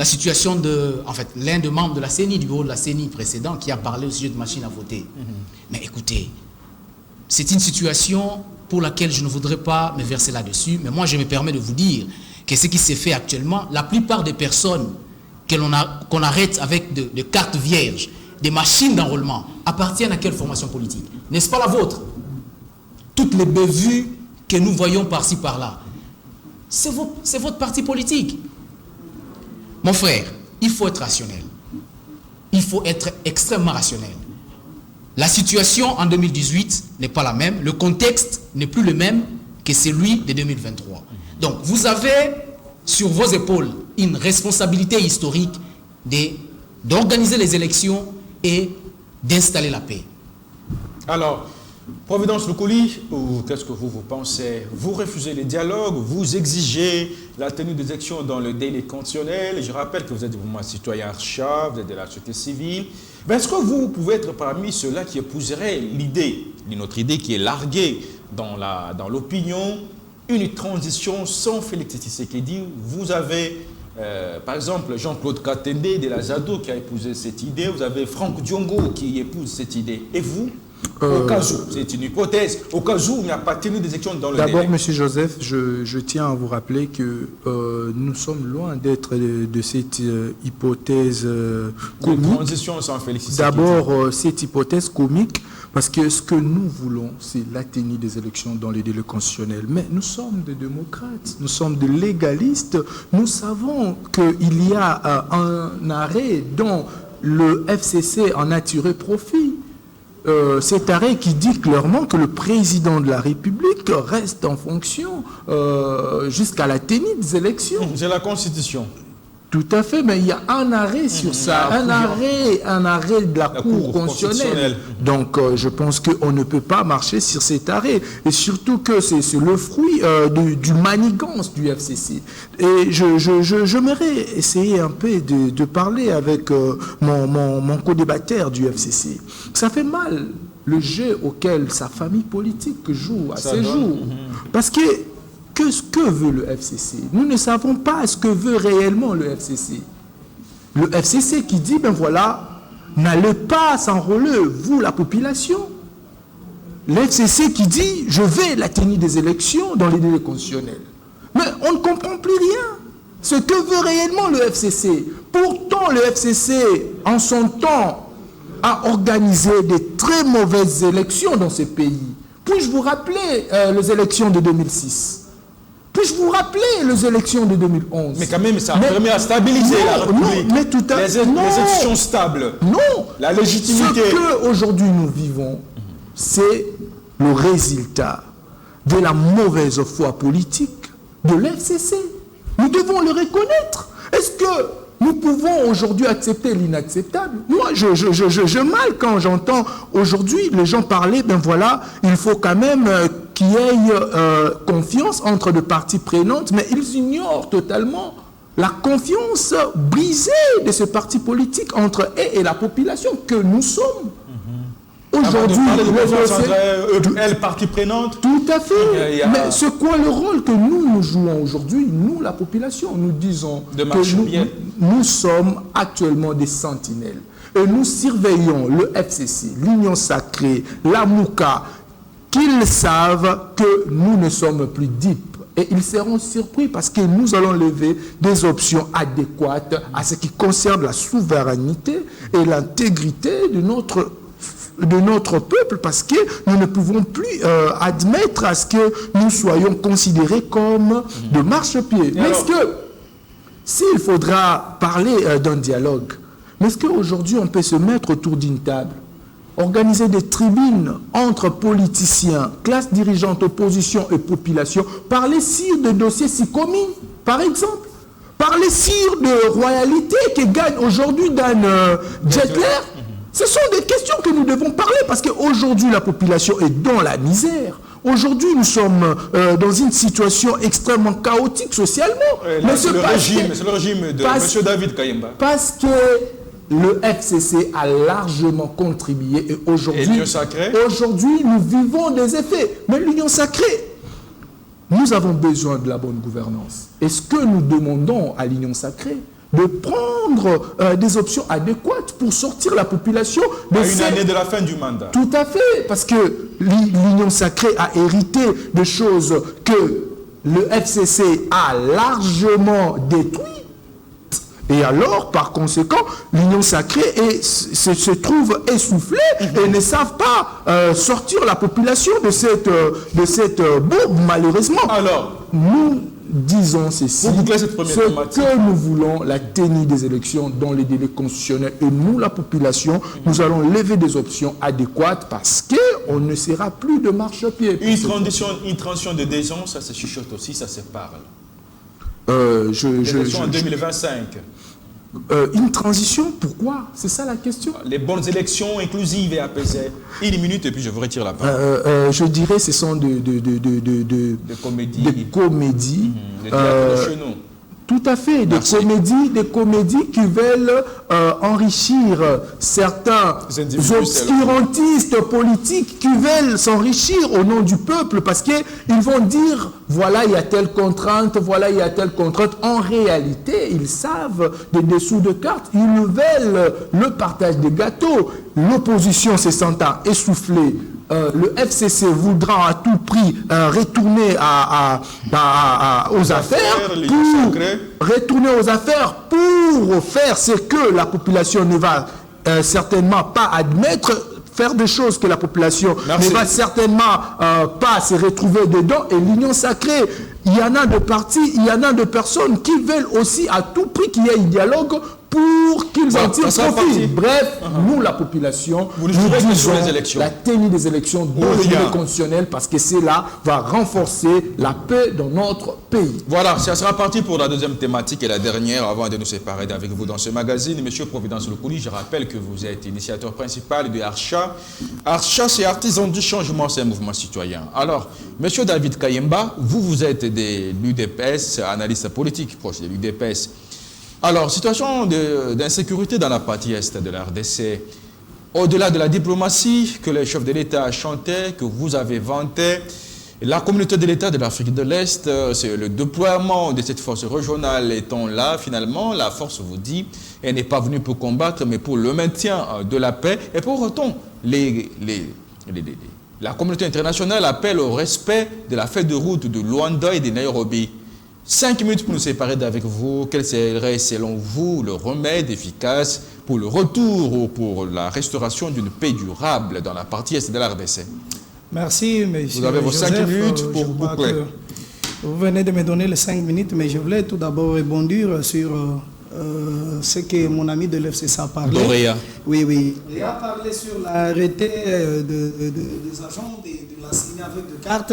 situation de, en fait, l'un des membres de la CENI, du bureau de la CENI précédent, qui a parlé au sujet de machines à voter. Mais écoutez, c'est une situation pour laquelle je ne voudrais pas me verser là-dessus, mais moi je me permets de vous dire que ce qui s'est fait actuellement, la plupart des personnes qu'on arrête avec de cartes vierges, des machines d'enrôlement, appartiennent à quelle formation politique? N'est-ce pas la vôtre? Toutes les bévues que nous voyons par-ci, par-là, c'est votre parti politique. Mon frère, il faut être rationnel. Il faut être extrêmement rationnel. La situation en 2018 n'est pas la même. Le contexte n'est plus le même que celui de 2023. Donc, vous avez sur vos épaules une responsabilité historique d'organiser les élections et d'installer la paix. Alors, Providence Lukouli, qu'est-ce que vous pensez? Vous refusez les dialogues, vous exigez la tenue des élections dans le délai conditionnel. Je rappelle que vous êtes un citoyen Archa, vous êtes de la société civile. Est-ce que vous pouvez être parmi ceux-là qui épouseraient l'idée, notre idée qui est larguée dans l'opinion, une transition sans Félix Tshisekedi? Vous avez, par exemple, Jean-Claude Katende de la ZADO qui a épousé cette idée. Vous avez Franck Diongo qui épouse cette idée. Et vous? Au cas où, c'est une hypothèse, au cas où il n'y a pas tenu des élections dans le délai. D'abord, M. Joseph, je tiens à vous rappeler que nous sommes loin d'être de cette hypothèse comique. Transition sans Félix. D'abord, cette hypothèse comique, parce que ce que nous voulons, c'est la tenue des élections dans les délais constitutionnels. Mais nous sommes des démocrates, nous sommes des légalistes. Nous savons qu'il y a un arrêt dont le FCC en a tiré profit. Cet arrêt qui dit clairement que le président de la République reste en fonction jusqu'à la tenue des élections. C'est la Constitution. Tout à fait, mais il y a un arrêt sur ça, un arrêt de la Cour constitutionnelle. Donc, je pense qu'on ne peut pas marcher sur cet arrêt. Et surtout que c'est le fruit du manigance du FCC. Et j'aimerais essayer un peu de parler avec mon co-débatteur du FCC. Ça fait mal le jeu auquel sa famille politique joue à ces jours. Parce que que veut le FCC? Nous ne savons pas ce que veut réellement le FCC. Le FCC qui dit, ben voilà, n'allez pas s'enrôler, vous, la population. Le FCC qui dit, je vais la tenue des élections dans les délais constitutionnels. Mais on ne comprend plus rien. Ce que veut réellement le FCC. Pourtant, le FCC, en son temps, a organisé des très mauvaises élections dans ce pays. Puis-je vous rappeler les élections de 2006? Puis-je vous rappeler les élections de 2011? Mais quand même, ça permet à stabiliser la République. Non, mais tout à fait. Les institutions stables. Non. La légitimité. Ce qu'aujourd'hui nous vivons, c'est le résultat de la mauvaise foi politique de l'FCC. Nous devons le reconnaître. Est-ce que nous pouvons aujourd'hui accepter l'inacceptable? Moi, je mal quand j'entends aujourd'hui les gens parler, ben voilà, il faut quand même qu'il y ait confiance entre les parties prenantes, mais ils ignorent totalement la confiance brisée de ce parti politique entre eux et la population que nous sommes. Aujourd'hui, elle partie prenante. Tout à fait. Mais c'est quoi le rôle que nous jouons aujourd'hui, nous, la population? Nous disons que nous sommes actuellement des sentinelles. Et nous surveillons le FCC, l'Union Sacrée, la Mouka, qu'ils savent que nous ne sommes plus dupes. Et ils seront surpris parce que nous allons lever des options adéquates à ce qui concerne la souveraineté et l'intégrité de notre peuple, parce que nous ne pouvons plus admettre à ce que nous soyons considérés comme de marchepieds. Mais est-ce que, s'il faudra parler d'un dialogue, mais est-ce qu'aujourd'hui on peut se mettre autour d'une table, organiser des tribunes entre politiciens, classe dirigeante, opposition et population, parler sur des dossiers si communs, par exemple, parler sur de royalité qui gagne aujourd'hui dans Jetler. Ce sont des questions que nous devons parler parce qu'aujourd'hui la population est dans la misère. Aujourd'hui, nous sommes dans une situation extrêmement chaotique socialement. Mais c'est le régime de M. David Kayemba. Parce que le FCC a largement contribué et aujourd'hui, nous vivons des effets. Mais l'Union Sacrée, nous avons besoin de la bonne gouvernance. Est-ce que nous demandons à l'Union Sacrée de prendre des options adéquates pour sortir la population de une année de la fin du mandat? Tout à fait, parce que l'Union Sacrée a hérité de choses que le FCC a largement détruites. Et alors, par conséquent, l'Union Sacrée se trouve essoufflée et ne savent pas sortir la population de cette bourbe, malheureusement. Alors, nous disons ceci, ce que nous voulons, la tenue des élections dans les délais constitutionnels. Et nous, la population, nous allons lever des options adéquates parce qu'on ne sera plus de marchepied. Une transition de 2 ans, ça se chuchote aussi, ça se parle. En 2025. Une transition, pourquoi? C'est ça la question. Les bonnes élections inclusives et apaisées. 1 minute et puis je vous retire la parole. Je dirais ce sont de comédies. De théâtre de chez nous. Tout à fait, des comédies qui veulent enrichir certains obscurantistes politiques qui veulent s'enrichir au nom du peuple parce qu'ils vont dire voilà il y a telle contrainte, voilà il y a telle contrainte. En réalité, ils savent des dessous de cartes, ils veulent le partage des gâteaux. L'opposition se sentant essoufflée, le FCC voudra à tout prix retourner aux affaires pour faire ce que la population ne va certainement pas admettre, faire des choses que la population ne va certainement pas se retrouver dedans. Et l'Union Sacrée, il y en a de partis, il y en a de personnes qui veulent aussi à tout prix qu'il y ait un dialogue pour qu'ils en tirent profit. Bref, nous, la population, nous disons la tenue des élections dans le délai constitutionnel parce que cela va renforcer la paix dans notre pays. Voilà, ça sera parti pour la deuxième thématique et la dernière avant de nous séparer avec vous dans ce magazine. Monsieur Providence Lokouli, je rappelle que vous êtes initiateur principal de Archa. Archa, c'est Artisans du Changement, c'est un mouvement citoyen. Alors, Monsieur David Kayemba, vous êtes de l'UDPS, analyste politique proche de l'UDPS. Alors, situation d'insécurité dans la partie est de la RDC. Au-delà de la diplomatie que les chefs de l'État chantaient, que vous avez vanté, la communauté de l'État de l'Afrique de l'Est, c'est le déploiement de cette force régionale étant là, finalement, la force vous dit, elle n'est pas venue pour combattre, mais pour le maintien de la paix. Et pour autant, la communauté internationale appelle au respect de la feuille de route de Luanda et de Nairobi. 5 minutes pour nous séparer d'avec vous. Quel serait, selon vous, le remède efficace pour le retour ou pour la restauration d'une paix durable dans la partie est de la RDC? Merci, monsieur. Vous avez vos 5 minutes pour boucler. Vous venez de me donner les 5 minutes, mais je voulais tout d'abord rebondir sur ce que mon ami de l'FCC a parlé. Doréa. Oui. Il a parlé sur l'arrêté des agents de la signer avec des cartes.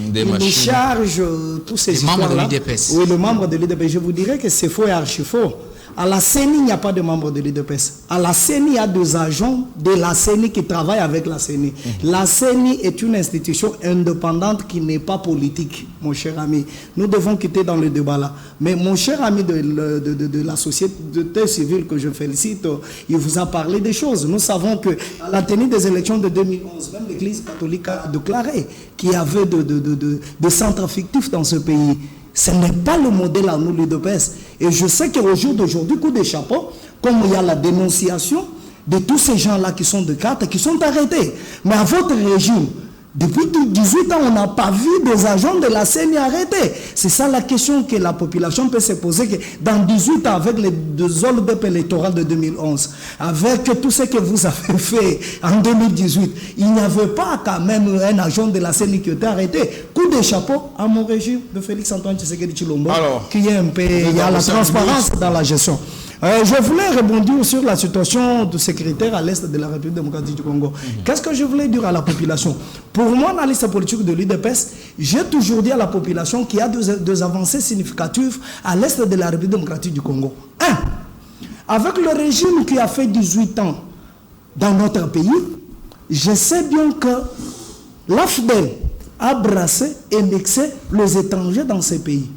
Des machines. Il charge tous ces membres de l'UDPS. Oui, le membre de l'UDPS. Je vous dirais que c'est faux et archi faux. À la CENI, il n'y a pas de membres de l'UDPS. À la CENI, il y a 2 agents de la CENI qui travaillent avec la CENI. La CENI est une institution indépendante qui n'est pas politique, mon cher ami. Nous devons quitter dans le débat là. Mais mon cher ami de la société civile que je félicite, il vous a parlé des choses. Nous savons qu'à la tenue des élections de 2011, même l'Église catholique a déclaré qu'il y avait de centres fictifs dans ce pays. Ce n'est pas le modèle à nous, l'UDPS. Et je sais qu'au jour d'aujourd'hui, coup de chapeau, comme il y a la dénonciation de tous ces gens-là qui sont de carte, qui sont arrêtés. Mais à votre régime, depuis 18 ans, on n'a pas vu des agents de la CENI arrêtés. C'est ça la question que la population peut se poser. Que dans 18 ans, avec les 2 OLDEP électorales de 2011, avec tout ce que vous avez fait en 2018, il n'y avait pas quand même un agent de la CENI qui était arrêté. Coup de chapeau à mon régime de Félix-Antoine Tshisekedi Tshilombo, qui est un peu, il y a la transparence dans la gestion. Je voulais rebondir sur la situation du secrétaire à l'Est de la République démocratique du Congo. Qu'est-ce que je voulais dire à la population? Pour moi, dans la liste politique de l'UDPS, j'ai toujours dit à la population qu'il y a 2 avancées significatives à l'Est de la République démocratique du Congo. 1. Avec le régime qui a fait 18 ans dans notre pays, je sais bien que l'AFDEL a brassé et mixé les étrangers dans ces pays.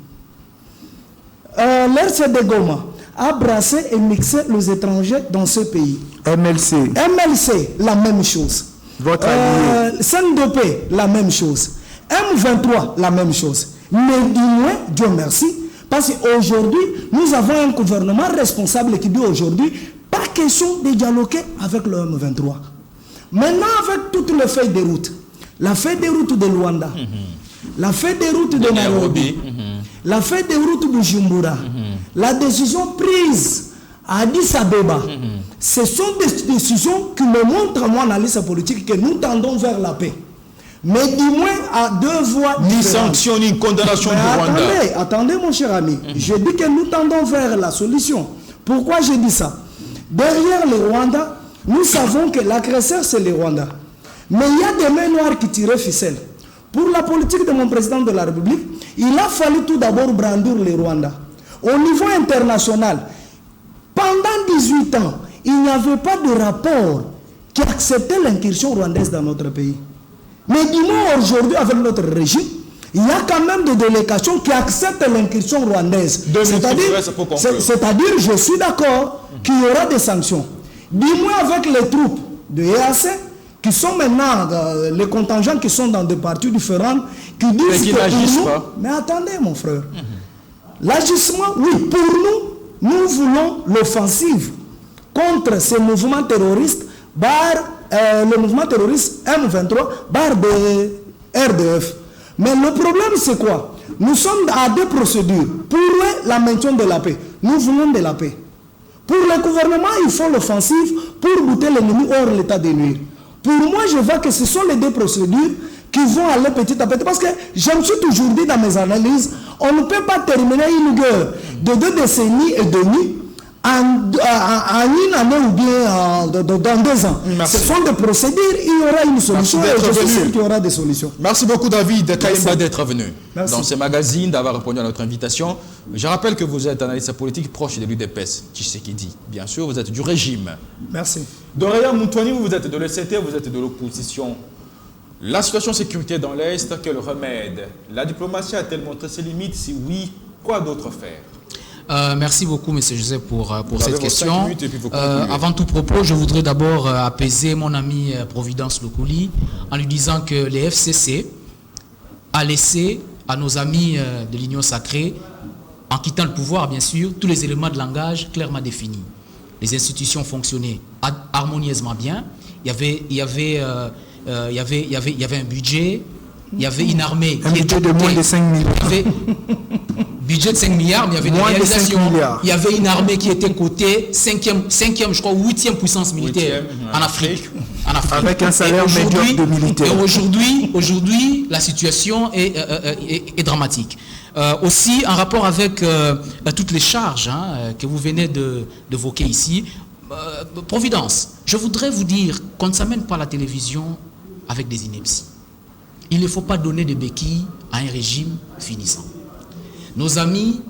L'RCD Goma a brassé et mixé les étrangers dans ce pays. MLC, la même chose. Votre allié. CNDP, la même chose. M23, la même chose. Mais du moins, Dieu merci, parce qu'aujourd'hui, nous avons un gouvernement responsable qui dit aujourd'hui, pas question de dialoguer avec le M23. Maintenant, avec toutes les feuilles de route, la feuille de route de Luanda, la feuille de route de Nairobi, la feuille de route de Jumbura, la décision prise à Addis Abeba, ce sont des décisions qui me montrent, moi, en analyse politique, que nous tendons vers la paix. Mais du moins à 2 voies différentes. Ni sanction, ni condamnation du Rwanda. Attendez, mon cher ami. Je dis que nous tendons vers la solution. Pourquoi je dis ça? Derrière le Rwanda, nous savons que l'agresseur, c'est le Rwanda. Mais il y a des mains noires qui tirent ficelle. Pour la politique de mon président de la République, il a fallu tout d'abord brandir le Rwanda. Au niveau international, pendant 18 ans, il n'y avait pas de rapport qui acceptait l'incursion rwandaise dans notre pays. Mais du moins aujourd'hui, avec notre régime, il y a quand même des délégations qui acceptent l'incursion rwandaise. C'est-à-dire, je suis d'accord qu'il y aura des sanctions. Du moins avec les troupes de EAC, qui sont maintenant, les contingents qui sont dans des parties différentes, qui disent qui n'agissent pas. Mais attendez, mon frère. L'agissement, oui, pour nous, nous voulons l'offensive contre ces mouvements terroristes, le mouvement terroriste M23, barre de RDF. Mais le problème, c'est quoi? Nous sommes à 2 procédures. Pour la maintien de la paix, nous voulons de la paix. Pour le gouvernement, il faut l'offensive pour buter l'ennemi hors l'état de nuire. Pour moi, je vois que ce sont les 2 procédures qui vont aller petit à petit. Parce que je me suis toujours dit dans mes analyses, on ne peut pas terminer une guerre de 2 décennies et demie en une année ou bien dans 2 ans. Merci. Ce sont des procédures, il y aura une solution et je suis sûr qu'il y aura des solutions. Merci beaucoup David Kayimba d'être venu dans ce magazine, d'avoir répondu à notre invitation. Je rappelle que vous êtes analyste politique proche de l'UDPS, Tshisekedi. Bien sûr, vous êtes du régime. Merci. Doria Moutouani, vous êtes de l'ECT, vous êtes de l'opposition. La situation sécurité dans l'Est, quel remède? La diplomatie a-t-elle montré ses limites? Si oui, quoi d'autre faire? Merci beaucoup, M. Joseph, pour cette question. Avant tout propos, je voudrais d'abord apaiser mon ami Providence Lokouli en lui disant que les FCC a laissé à nos amis de l'Union sacrée, en quittant le pouvoir, bien sûr, tous les éléments de langage clairement définis. Les institutions fonctionnaient harmonieusement bien. Il y avait un budget, il y avait une armée qui était de moins de 5 milliards. Budget de 5 milliards, mais il y avait des réalisations. Il y avait une armée qui était cotée 5e, je crois, 8e puissance militaire en Afrique. Avec un salaire médiocre de militaire. Et aujourd'hui, la situation est dramatique. Aussi, en rapport avec toutes les charges que vous venez d'évoquer ici, Providence, je voudrais vous dire qu'on ne s'amène pas à la télévision avec des inepties. Il ne faut pas donner de béquilles à un régime finissant. Nos amis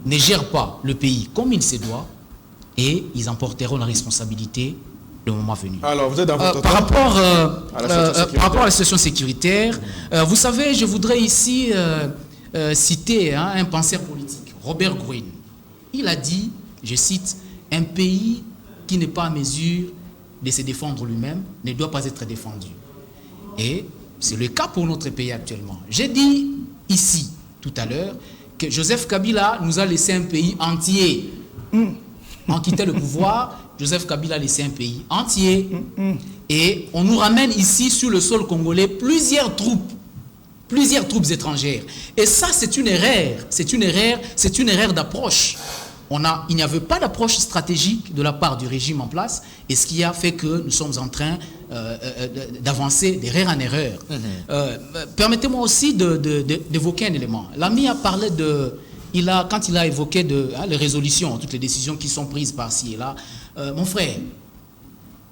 ne gèrent pas le pays comme il se doit et ils en porteront la responsabilité le moment venu. Alors, vous êtes dans votre par rapport à la situation sécuritaire, vous savez, je voudrais ici citer un penseur politique, Robert Greene. Il a dit, je cite, « Un pays qui n'est pas à mesure de se défendre lui-même ne doit pas être défendu. » Et c'est le cas pour notre pays actuellement. J'ai dit ici, tout à l'heure, que Joseph Kabila nous a laissé un pays entier. En quittant le pouvoir, Joseph Kabila a laissé un pays entier. Et on nous ramène ici, sur le sol congolais, plusieurs troupes étrangères. Et ça, c'est une erreur d'approche. Il n'y avait pas d'approche stratégique de la part du régime en place, et ce qui a fait que nous sommes en train d'avancer d'erreur en erreur. Permettez-moi aussi d'évoquer un élément. L'ami a parlé quand il a évoqué les résolutions, toutes les décisions qui sont prises par-ci et là. Mon frère,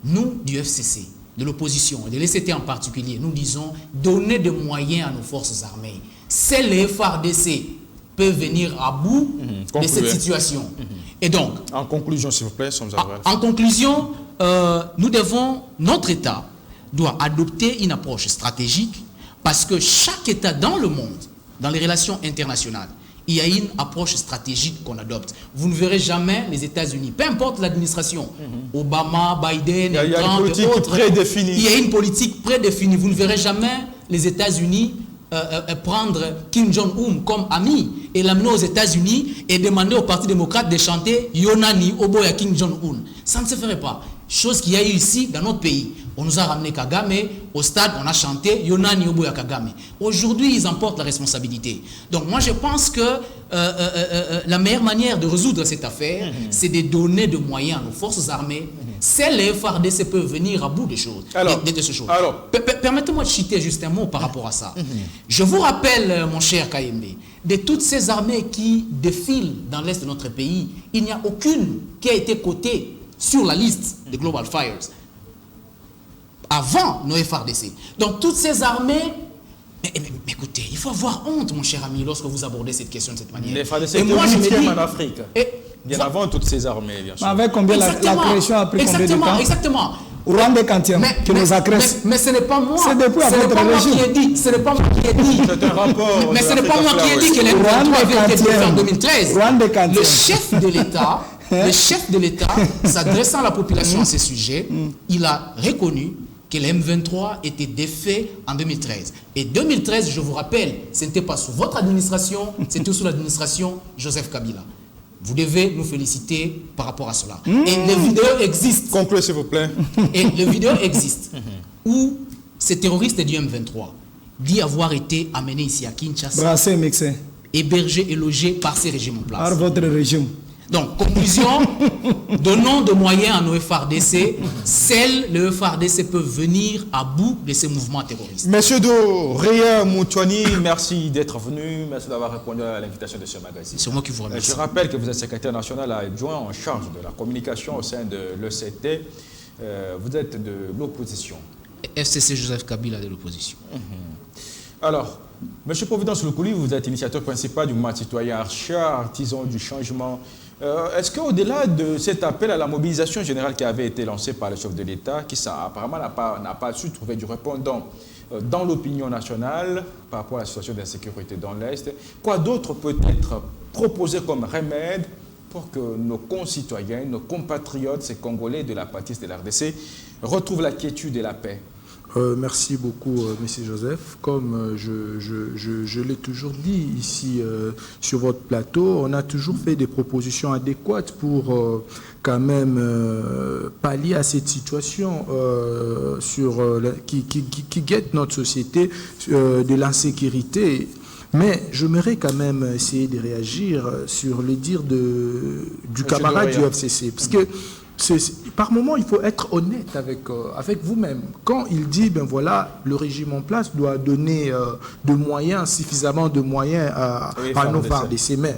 nous du FCC, de l'opposition, et de l'ECT en particulier, nous disons donner des moyens à nos forces armées. C'est les FARDC peuvent venir à bout de cette situation. Et donc, en conclusion, s'il vous plaît, en conclusion, notre État doit adopter une approche stratégique parce que chaque État dans le monde, dans les relations internationales, il y a une approche stratégique qu'on adopte. Vous ne verrez jamais les États-Unis, peu importe l'administration, Obama, Biden, Trump et autres, il y a une politique prédéfinie. Vous ne verrez jamais les États-Unis prendre Kim Jong-un comme ami et l'amener aux États-Unis et demander au Parti démocrate de chanter Yonani Oboya Kim Jong-un. Ça ne se ferait pas. Chose qu'il y a eu ici dans notre pays. On nous a ramené Kagame, au stade on a chanté Yonani Oboya Kagame. Aujourd'hui, ils emportent la responsabilité. Donc moi je pense que la meilleure manière de résoudre cette affaire, c'est de donner des moyens à nos forces armées. C'est les FARDC peuvent venir à bout des choses. Permettez-moi de citer juste un mot par rapport à ça. Je vous rappelle, mon cher Kayembe, de toutes ces armées qui défilent dans l'est de notre pays, il n'y a aucune qui a été cotée sur la liste des Global Fires avant nos FARDC. Donc toutes ces armées, mais écoutez, il faut avoir honte, mon cher ami, lorsque vous abordez cette question de cette manière. Les FARDC étaient 8e en Afrique. Bien avant toutes ces armées, bien sûr. Avec combien l'agression a pris combien de temps? Exactement. Rwanda Kantien, qui nous agresse. Mais ce n'est pas moi. C'est depuis votre régime. Ce n'est pas moi qui ai dit. C'est un rapport. Mais ce n'est pas moi qui ai dit que les M23 avaient été faits en 2013. Le chef de l'État, s'adressant à la population à ce sujet, il a reconnu que les M23 étaient défaits en 2013. Et 2013, je vous rappelle, ce n'était pas sous votre administration, c'était sous l'administration Joseph Kabila. Vous devez nous féliciter par rapport à cela. Et les vidéos existent. Concluez, s'il vous plaît. Et les vidéos existent où ces terroristes du M23 disent avoir été amenés ici à Kinshasa, brassés, mixés, hébergés et logés par ces régimes en place. Par votre régime. Donc, conclusion, donnons de moyens à nos FARDC. Seuls les FARDC peuvent venir à bout de ces mouvements terroristes. Monsieur Doria Moutouani, merci d'être venu. Merci d'avoir répondu à l'invitation de ce magazine. C'est moi qui vous remercie. Je rappelle que vous êtes secrétaire national adjoint en charge de la communication au sein de l'ECT. Vous êtes de l'opposition. FCC Joseph Kabila de l'opposition. Alors, M. Providence Lokouli, vous êtes initiateur principal du mouvement citoyen Archa, artisan du changement. Est-ce qu'au-delà de cet appel à la mobilisation générale qui avait été lancé par le chef de l'État, qui apparemment n'a pas su trouver du répondant dans l'opinion nationale par rapport à la situation d'insécurité dans l'Est, quoi d'autre peut être proposé comme remède pour que nos concitoyens, nos compatriotes, ces Congolais de la patrie de la RDC, retrouvent la quiétude et la paix? Merci beaucoup, M. Joseph. Comme je l'ai toujours dit ici sur votre plateau, on a toujours fait des propositions adéquates pour quand même pallier à cette situation qui guette notre société de l'insécurité. Mais j'aimerais quand même essayer de réagir sur les dires du camarade du FCC. Parce que par moment, il faut être honnête avec vous-même. Quand il dit, ben voilà, le régime en place doit donner suffisamment de moyens à nos FARDC. Mais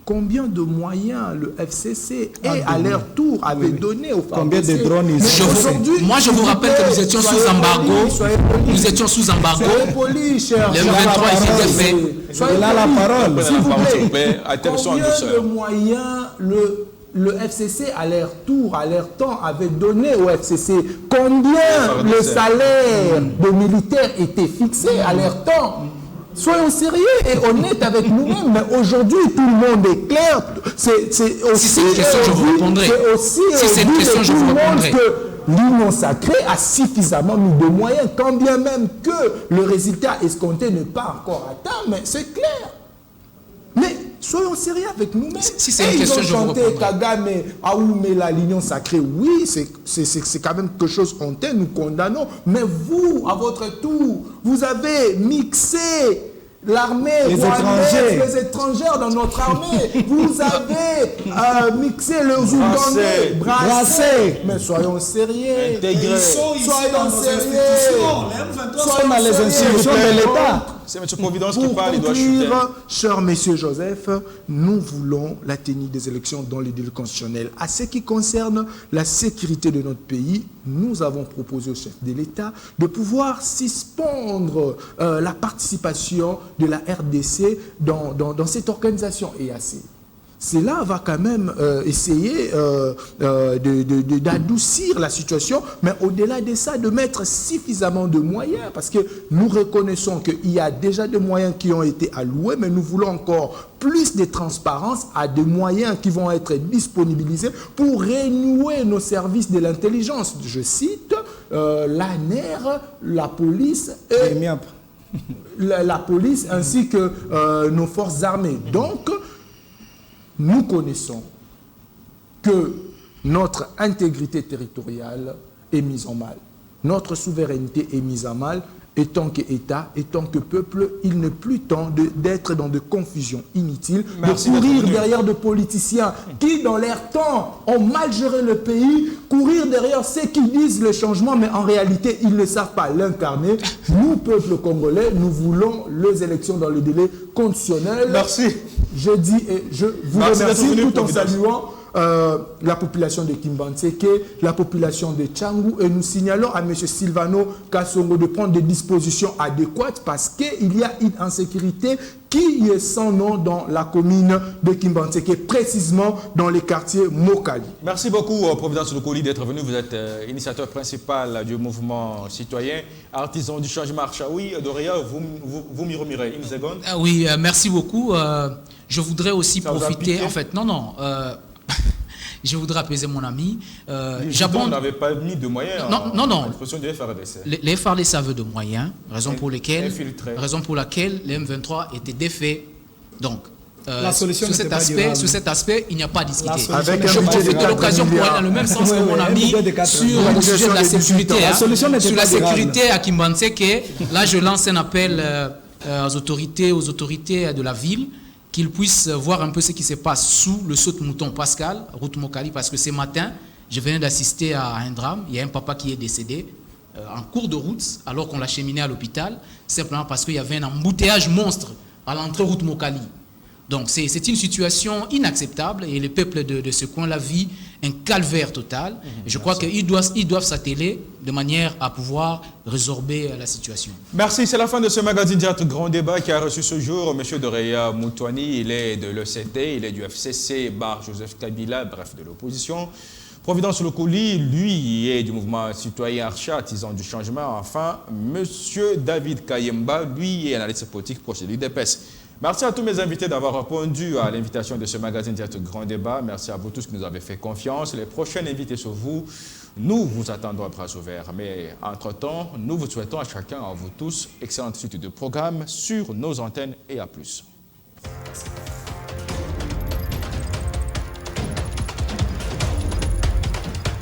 combien de moyens le FCC et à leur tour avait donné au FARDC. Combien de drones ils ont. Moi, je vous rappelle que nous étions sous embargo. Nous étions sous embargo. Soyez polis, cher. Le 23 était fait. Soyez là la parole. S'il vous plaît. Attention, Combien de moyens le FCC à leur tour, à leur temps, avait donné au FCC? Combien le salaire des militaires était fixé à leur temps? Soyons sérieux et honnêtes avec nous-mêmes. Mais aujourd'hui, tout le monde est clair. C'est aussi c'est une question, je vous répondrai. Si c'est une question, je vous répondrai. Que l'Union sacrée a suffisamment mis de moyens, quand bien même que le résultat escompté n'est pas encore atteint, mais c'est clair. Mais soyons sérieux avec nous-mêmes. Si c'est une question, je vous répondrai. Kagame, Aoumela, l'Union sacrée, oui, c'est quand même quelque chose honteux, nous condamnons. Mais vous, à votre tour, vous avez mixé l'armée, les étrangers dans notre armée. Vous avez mixé le Zougandais, brassé. Mais soyons sérieux. Intégrés. Soyons sérieux. Soyons dans les institutions de l'État. C'est M. Providence qui parle, il doit chuter. Cher M. Joseph, nous voulons la tenue des élections dans les délais constitutionnels. À ce qui concerne la sécurité de notre pays, nous avons proposé au chef de l'État de pouvoir suspendre la participation de la RDC dans cette organisation EAC. Cela va quand même essayer d'adoucir la situation, mais au-delà de ça, de mettre suffisamment de moyens, parce que nous reconnaissons qu'il y a déjà des moyens qui ont été alloués, mais nous voulons encore plus de transparence à des moyens qui vont être disponibilisés pour renouer nos services de l'intelligence. Je cite l'ANER, la police et la police ainsi que nos forces armées. Donc, nous connaissons que notre intégrité territoriale est mise en mal. Notre souveraineté est mise en mal. Et tant qu'État, et tant que peuple, il n'est plus temps d'être dans de confusions inutiles, de courir derrière de politiciens qui, dans leur temps, ont mal géré le pays, courir derrière ceux qui disent le changement, mais en réalité, ils ne savent pas l'incarner. Nous, peuple congolais, nous voulons les élections dans le délai constitutionnel. Merci. Je dis et je vous remercie tout en saluant la population de Kimbantseke, la population de Tchangou, et nous signalons à M. Silvano Kassongo de prendre des dispositions adéquates parce qu'il y a une insécurité qui est sans nom dans la commune de Kimbantseke, précisément dans les quartiers Mokali. Merci beaucoup, Providence Lukuli, d'être venu. Vous êtes initiateur principal du mouvement citoyen, artisan du changement Archaoui. Doria, vous m'y remirez une seconde. Oui, merci beaucoup. Je voudrais aussi profiter, en fait, je voudrais apaiser mon ami. Japon n'avait pas mis de moyens non. à l'expression du FRDC. Les FRDC avaient de moyens, raison pour laquelle les M23 étaient défaits. Donc, sur cet aspect, il n'y a pas à discuter. Je profite de l'occasion pour aller dans le même sens que mon ami sur le sujet de la sécurité. Sur la sécurité à Kimbantseke, là je lance un appel aux autorités de la ville, qu'ils puissent voir un peu ce qui se passe sous le saute-mouton Pascal, route Mokali, parce que ce matin, je venais d'assister à un drame. Il y a un papa qui est décédé en cours de route, alors qu'on l'a cheminé à l'hôpital, simplement parce qu'il y avait un embouteillage monstre à l'entrée route Mokali. Donc c'est une situation inacceptable et le peuple de ce coin-là vit un calvaire total. Et je crois qu'ils doivent s'atteler de manière à pouvoir résorber la situation. Merci, c'est la fin de ce magazine Direct Grand Débat qui a reçu ce jour M. Doreya Moutouani. Il est de l'ECT, il est du FCC, Bar Joseph Kabila, bref, de l'opposition. Providence Lukuli, lui, est du mouvement citoyen Archa, artisan du changement. Enfin, M. David Kayemba, lui, est analyste politique proche de l'UDPS. Merci à tous mes invités d'avoir répondu à l'invitation de ce magazine Direct Grand Débat. Merci à vous tous qui nous avez fait confiance. Les prochains invités sur vous, nous vous attendons à bras ouverts. Mais entre-temps, nous vous souhaitons à chacun, à vous tous, excellente suite de programmes sur nos antennes et à plus.